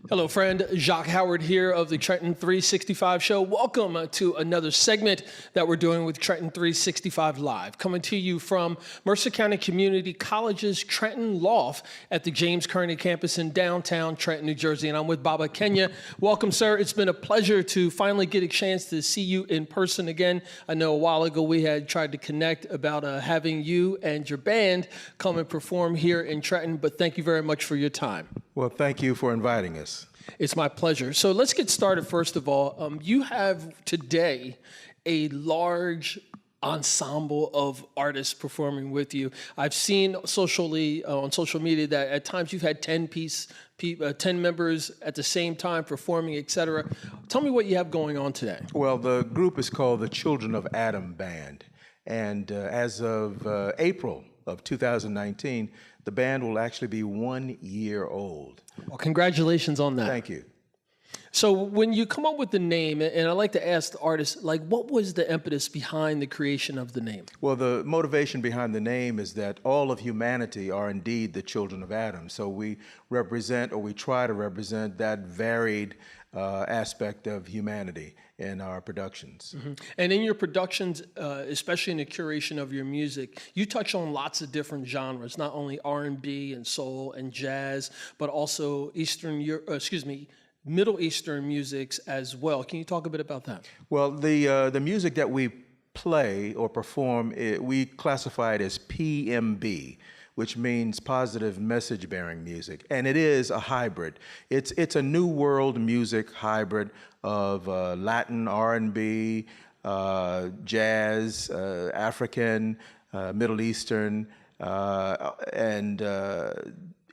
Hello, friend. Jacque Howard here of the Trenton 365 show. Welcome to another segment that we're doing with Trenton 365 Live, coming to you from Mercer County Community College's Trenton Loft at the James Kearney campus in downtown Trenton, New Jersey. And I'm with Baba Kenya. Welcome, sir. It's been a pleasure to finally get a chance to see you in person again. I know a while ago we had tried to connect about having you and your band come and perform here in Trenton, but thank you very much for your time. Well, thank you for inviting us. It's my pleasure. So let's get started. First of all, you have today a large ensemble of artists performing with you. I've seen socially on social media that at times you've had 10 members at the same time performing, etc. Tell me what you have going on today. Well, the group is called the Children of Adam Band, and as of April of 2019, the band will actually be 1 year old. Well, congratulations on that. Thank you. So when you come up with the name, and I like to ask the artists, like, what was the impetus behind the creation of the name? Well, the motivation behind the name is that all of humanity are indeed the children of Adam. So we represent, or we try to represent, that varied aspect of humanity in our productions. Mm-hmm. And in your productions, especially in the curation of your music, you touch on lots of different genres, not only R&B and soul and jazz, but also Middle Eastern musics as well. Can you talk a bit about that? Well, the music that we play or perform, we classify it as PMB, which means positive message-bearing music, and it is a hybrid. It's a new world music hybrid of Latin, R&B, jazz, African, Middle Eastern, and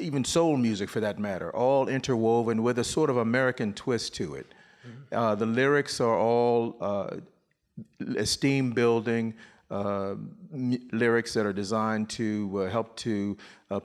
even soul music for that matter, all interwoven with a sort of American twist to it. Mm-hmm. The lyrics are all esteem building, lyrics that are designed to help to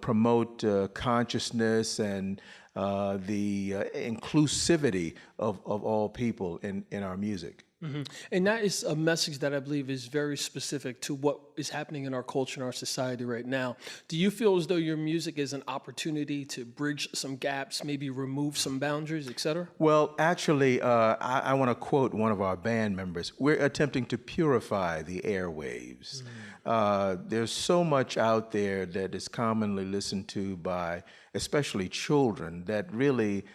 promote consciousness and the inclusivity of all people in our music. Mm-hmm. And that is a message that I believe is very specific to what is happening in our culture and our society right now. Do you feel as though your music is an opportunity to bridge some gaps, maybe remove some boundaries, et cetera? Well, actually, I want to quote one of our band members. We're attempting to purify the airwaves. Mm. There's so much out there that is commonly listened to by especially children that really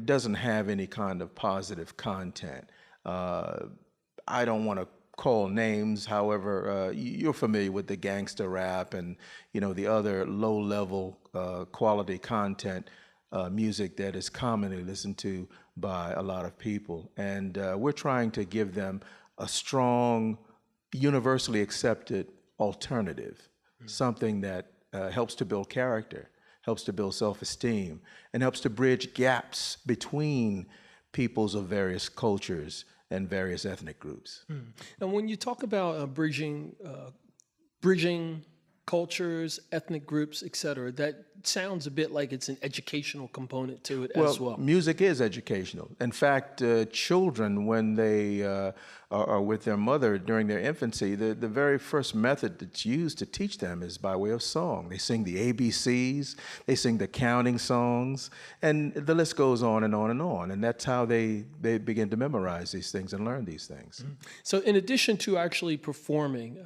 doesn't have any kind of positive content. I don't want to call names, however, you're familiar with the gangster rap and, the other low-level quality content music that is commonly listened to by a lot of people. And we're trying to give them a strong, universally accepted alternative, something that helps to build character, helps to build self-esteem, and helps to bridge gaps between peoples of various cultures and various ethnic groups. Mm. And when you talk about bridging cultures, ethnic groups, et cetera, that sounds a bit like it's an educational component to it as well. Music is educational. In fact, children, when they are with their mother during their infancy, the very first method that's used to teach them is by way of song. They sing the ABCs, they sing the counting songs, and the list goes on and on and on. And that's how they begin to memorize these things and learn these things. Mm-hmm. So in addition to actually performing,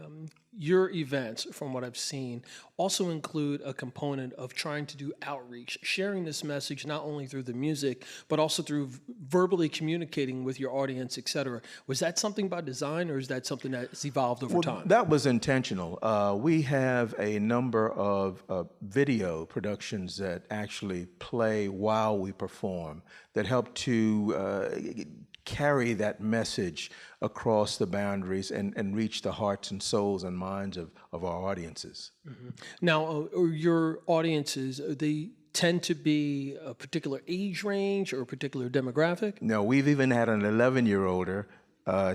your events, from what I've seen, also include a component of trying to do outreach, sharing this message not only through the music, but also through verbally communicating with your audience, et cetera. Was that something by design, or is that something that's evolved over time? That was intentional. We have a number of video productions that actually play while we perform that help to carry that message across the boundaries and reach the hearts and souls and minds of our audiences. Mm-hmm. Now, your audiences, they tend to be a particular age range or a particular demographic? No, we've even had an 11-year-older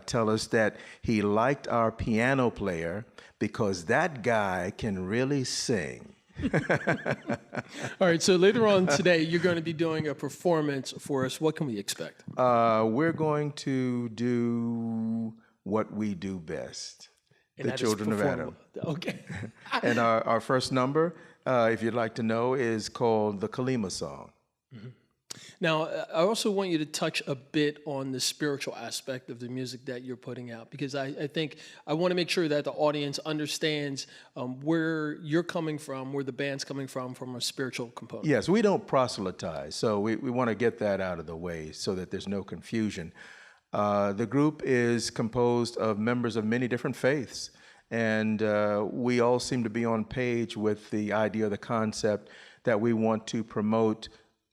tell us that he liked our piano player because that guy can really sing. All right, so later on today, you're going to be doing a performance for us. What can we expect? We're going to do what we do best, the Children of Adam. Okay. And our first number, if you'd like to know, is called the Kalima Song. Mm-hmm. Now, I also want you to touch a bit on the spiritual aspect of the music that you're putting out, because I think I want to make sure that the audience understands where you're coming from, where the band's coming from a spiritual component. Yes, we don't proselytize, so we want to get that out of the way so that there's no confusion. The group is composed of members of many different faiths, and we all seem to be on page with the idea, the concept that we want to promote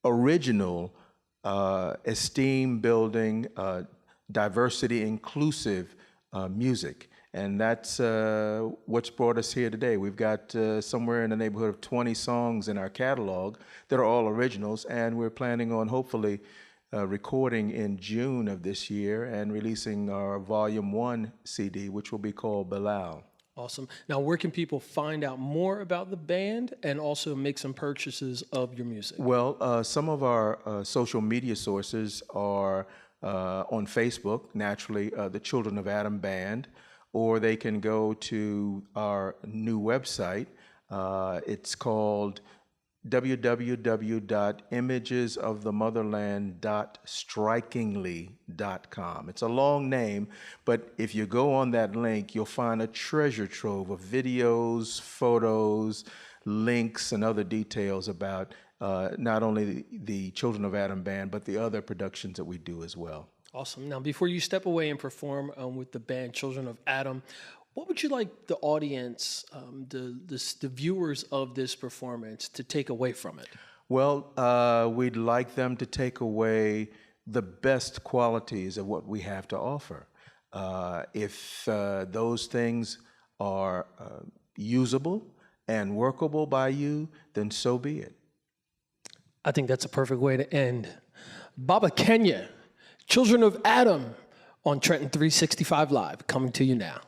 original, esteem building, diversity inclusive music. And that's what's brought us here today. We've got somewhere in the neighborhood of 20 songs in our catalog that are all originals, and we're planning on hopefully recording in June of this year and releasing our Volume 1 CD, which will be called Bilal. Awesome. Now, where can people find out more about the band and also make some purchases of your music? Well, some of our social media sources are on Facebook, naturally, the Children of Adam Band, or they can go to our new website. It's called www.imagesofthemotherland.strikingly.com. It's a long name, but if you go on that link, you'll find a treasure trove of videos, photos, links, and other details about not only the Children of Adam Band, but the other productions that we do as well. Awesome. Now, before you step away and perform with the band Children of Adam, what would you like the audience, the viewers of this performance, to take away from it? Well, we'd like them to take away the best qualities of what we have to offer. If those things are usable and workable by you, then so be it. I think that's a perfect way to end. Baba Kenya, Children of Adam on Trenton 365 Live, coming to you now.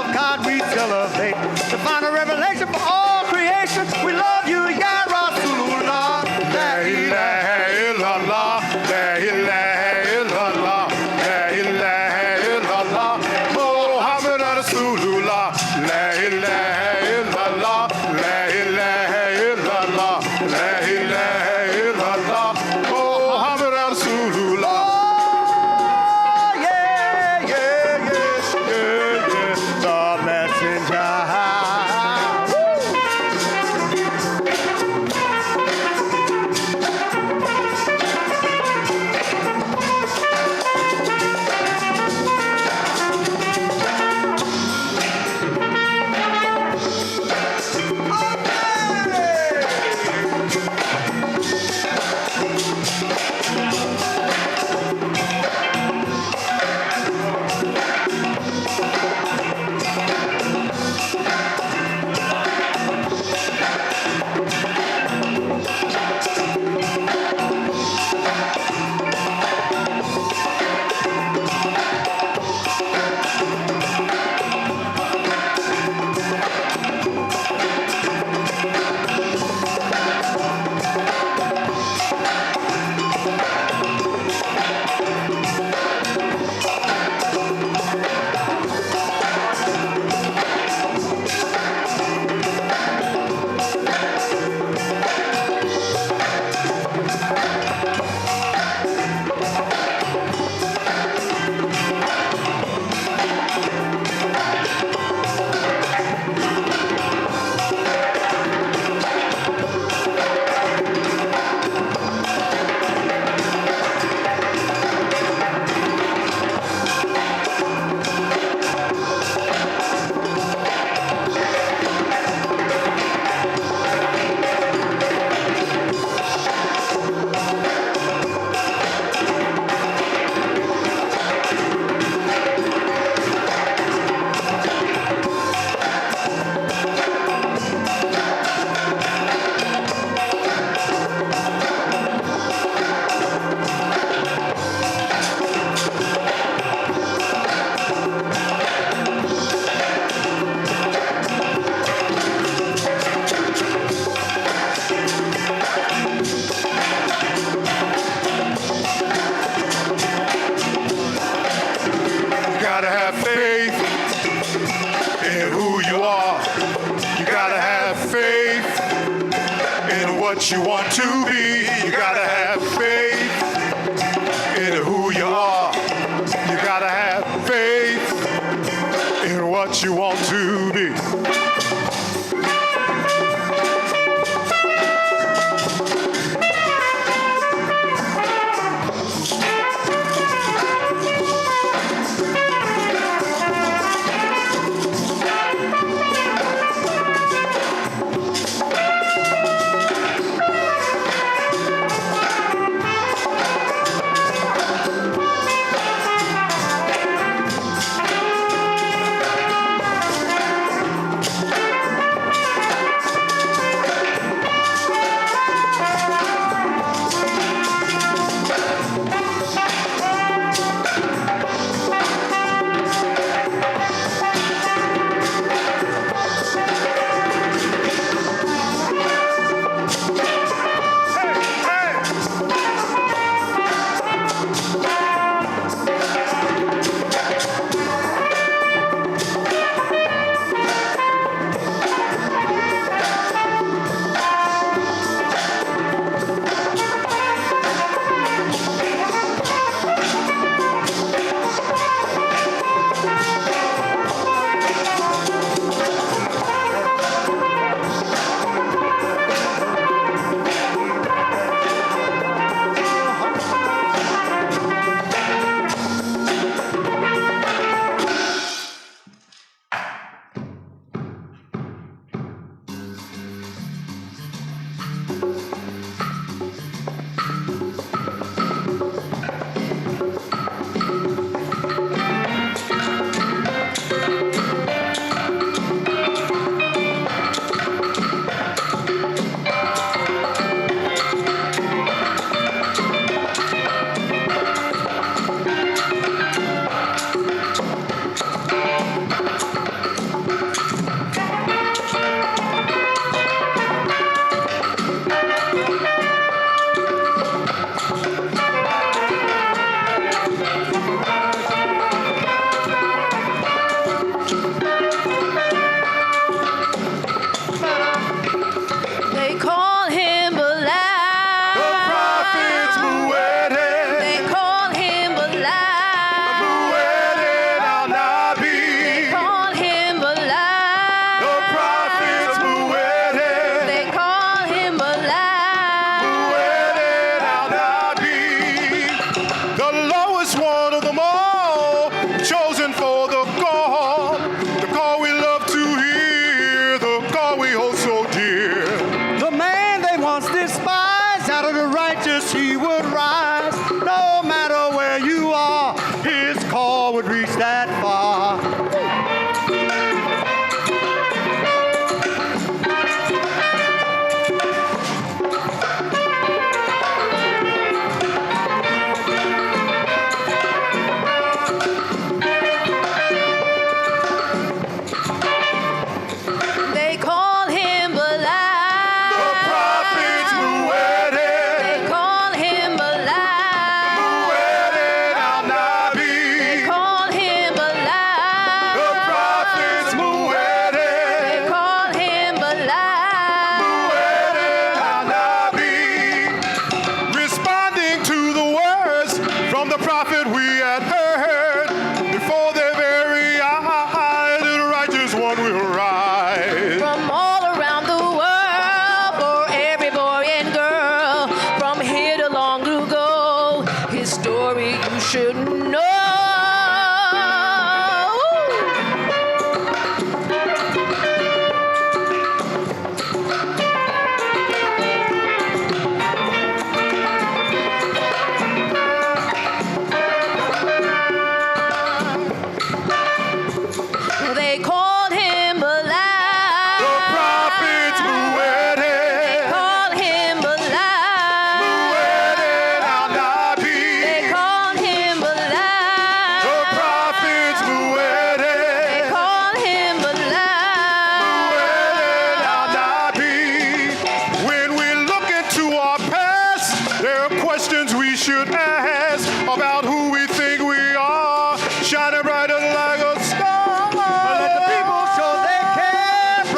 of God we celebrate. The final revelation for all creation. We love you, Ya Rasulullah. La ilaha illallah. La ilaha illallah. La ilaha illallah. Muhammad Rasulullah. La ilaha illallah. La ilaha illallah. La ilaha illallah. Muhammad Rasulullah. Yeah, yeah, yeah, yeah, yeah. The messenger. Gotta have faith in who you are. You gotta have faith in what you want to be. You gotta have faith in who you are. You gotta have faith in what you want to be.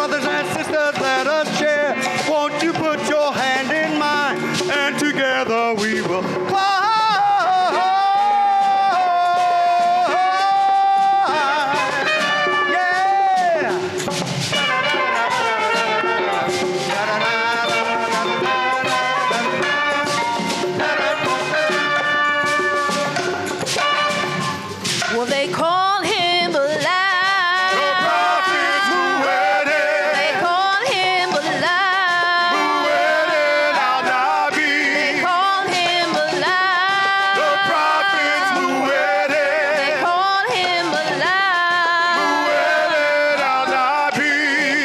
Brothers and sisters, let us share. Won't you put your hand in mine, and together we will climb. Well, they call him alive. The prophets who wedded, They call him alive. who wedded al-Nabi. They call him alive. The prophets who They wedded, call him who alive. wedded al-Nabi.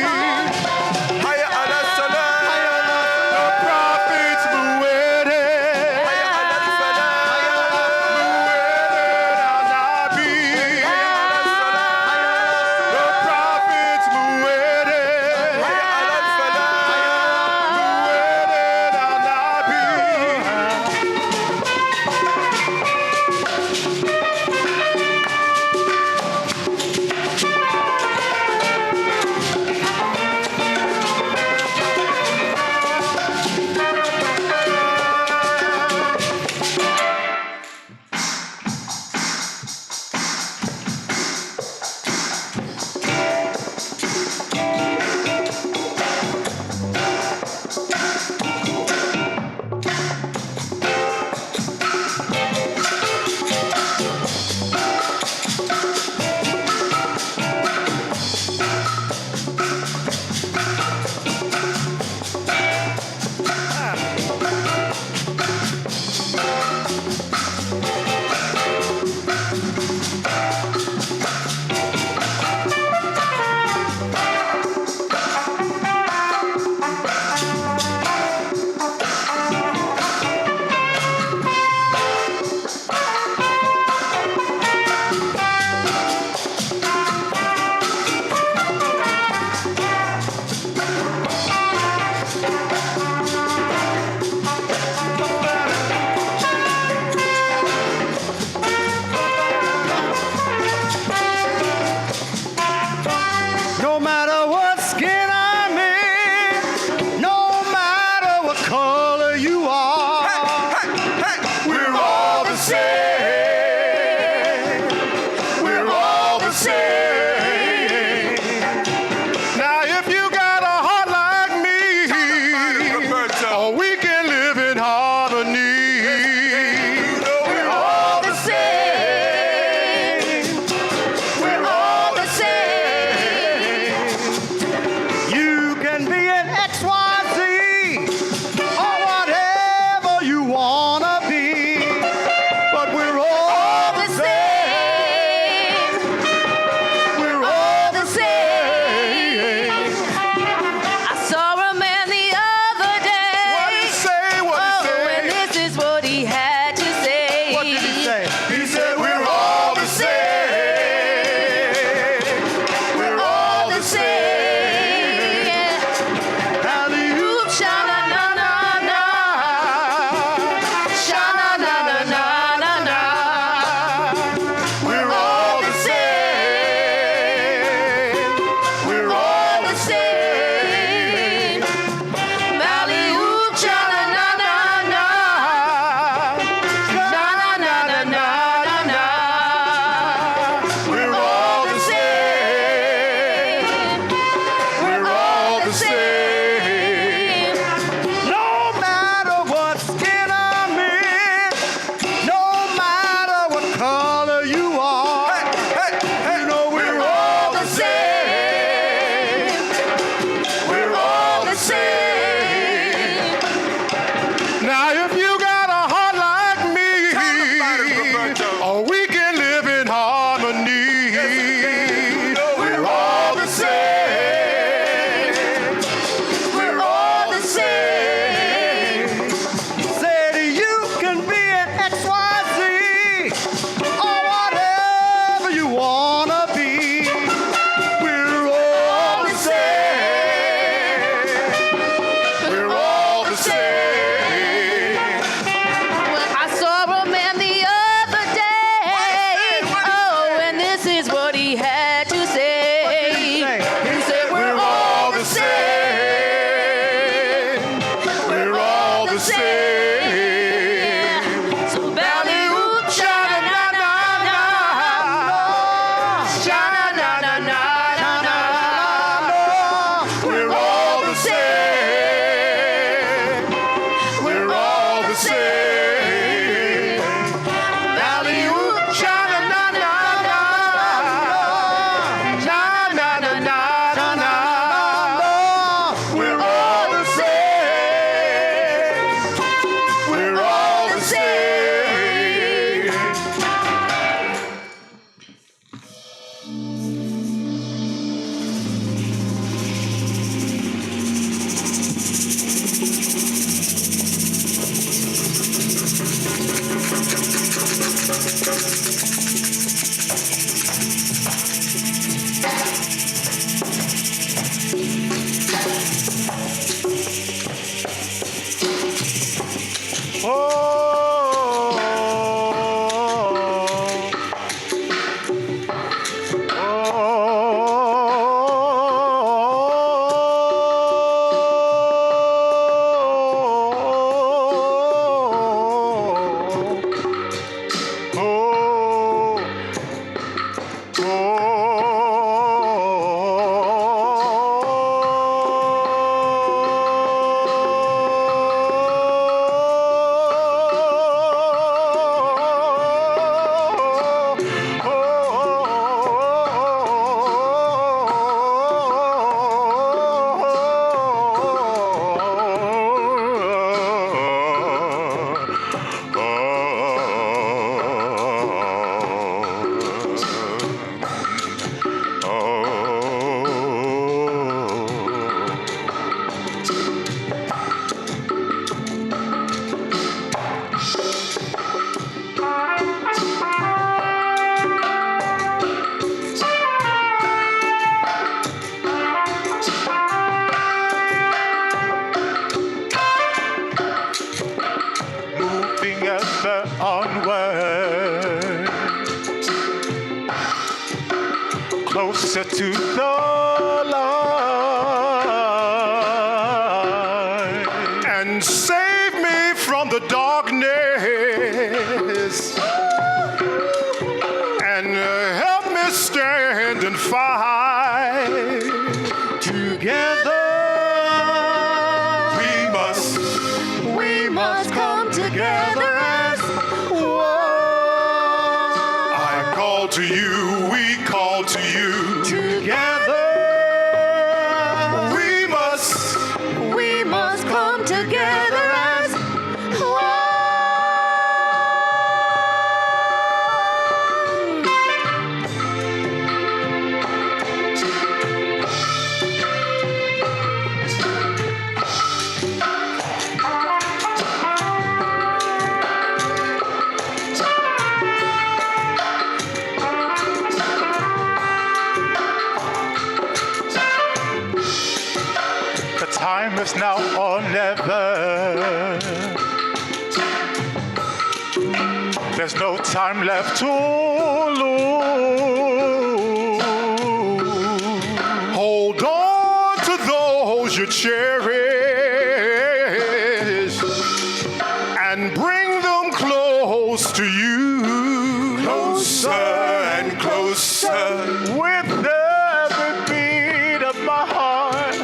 closer to the light, and save me from the darkness, and help me stand and fight. Together We must come together as I call to you, we call to you. together. we must come together as one. The time is now or never. There's no time left to lose. Hold on to those you cherish and bring them close to you. Closer and closer. With every beat of my heart,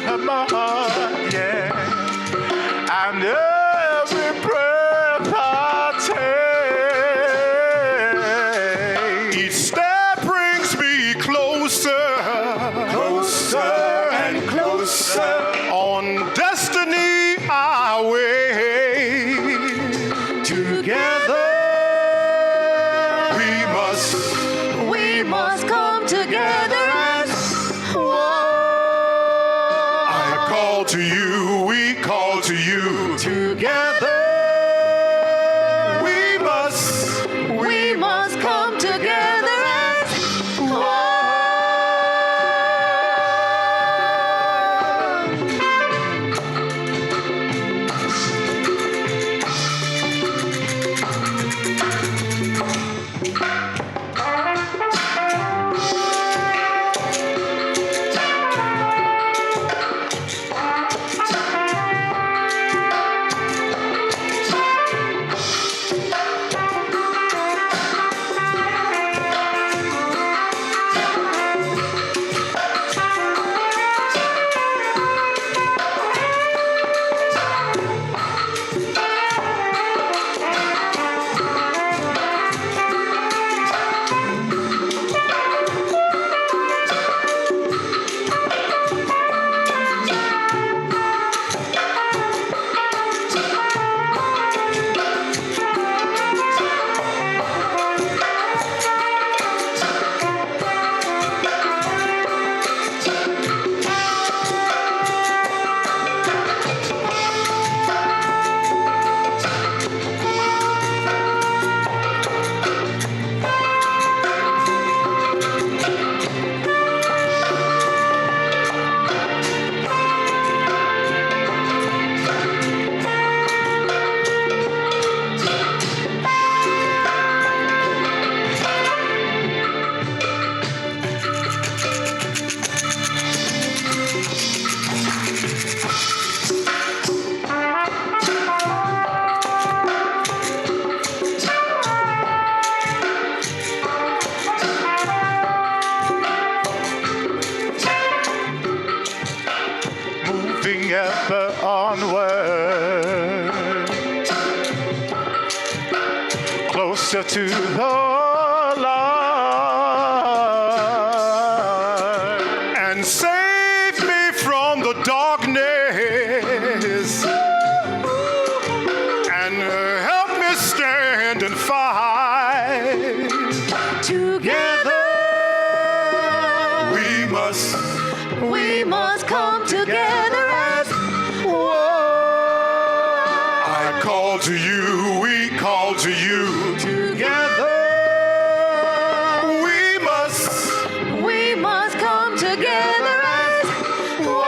yeah. And every breath I take, each step brings me closer, closer and closer. On destiny I wait. Together We must come together as I call to you, we call to you. together. we must come together as one. Moving ever onward, closer to the light, and save me from the darkness, and help me stand and fight. Together We must come together as I call to you, we call to you. Together we must come together as one.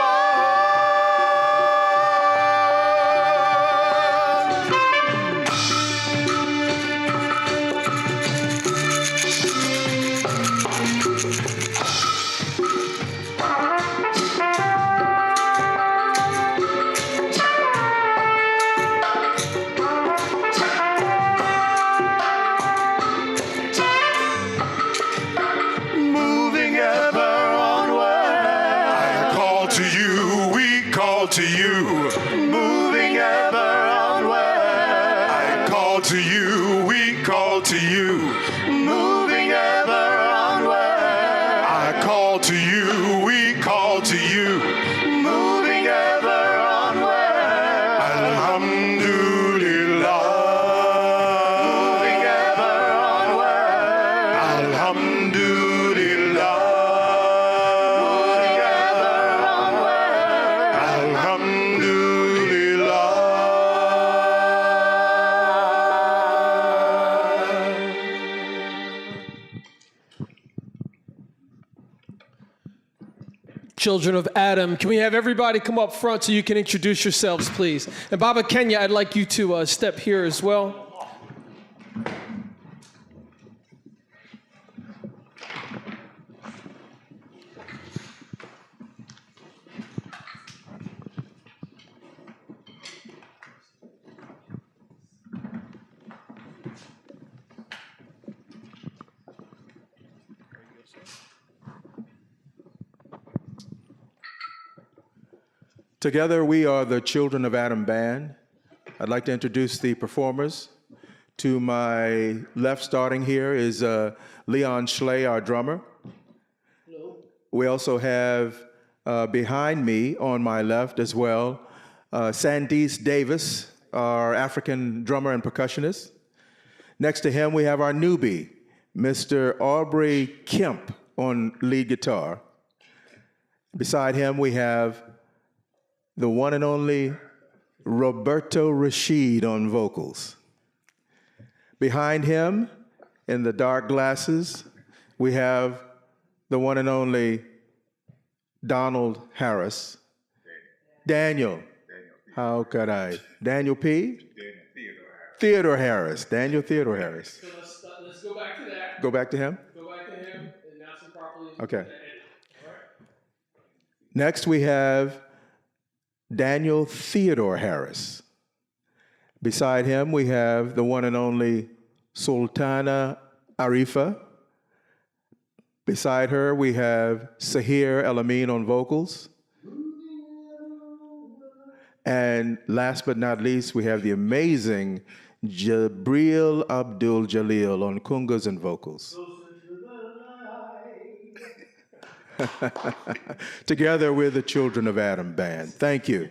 call to you. moving ever onward. I call to you, we call to you. Moving ever onward. I call to you, we call to you. Moving ever onward. Alhamdulillah. Moving ever onward. Alhamdulillah. Moving ever onward. Alhamdulillah. Children of Adam, can we have everybody come up front so you can introduce yourselves, please? And Baba Kenya, I'd like you to step here as well. Together, we are the Children of Adam Band. I'd like to introduce the performers. To my left, starting here, is Leon Schley, our drummer. Hello. We also have behind me, on my left as well, Sandees Davis, our African drummer and percussionist. Next to him, we have our newbie, Mr. Aubrey Kemp, on lead guitar. Beside him, we have the one and only Roberto Rashid on vocals. Behind him, in the dark glasses, we have the one and only Donald Harris. Daniel. How could I? Daniel P? Theodore Harris. Daniel Theodore Harris. So let's go back to that. Go back to him? Go back to him, announce him properly. Okay. Next, we have Daniel Theodore Harris. Beside him, we have the one and only Sultana Arifa. Beside her, we have Sahir El Amin on vocals. And last but not least, we have the amazing Jabril Abdul Jalil on congas and vocals. Together, we're the Children of Adam Band. Thank you.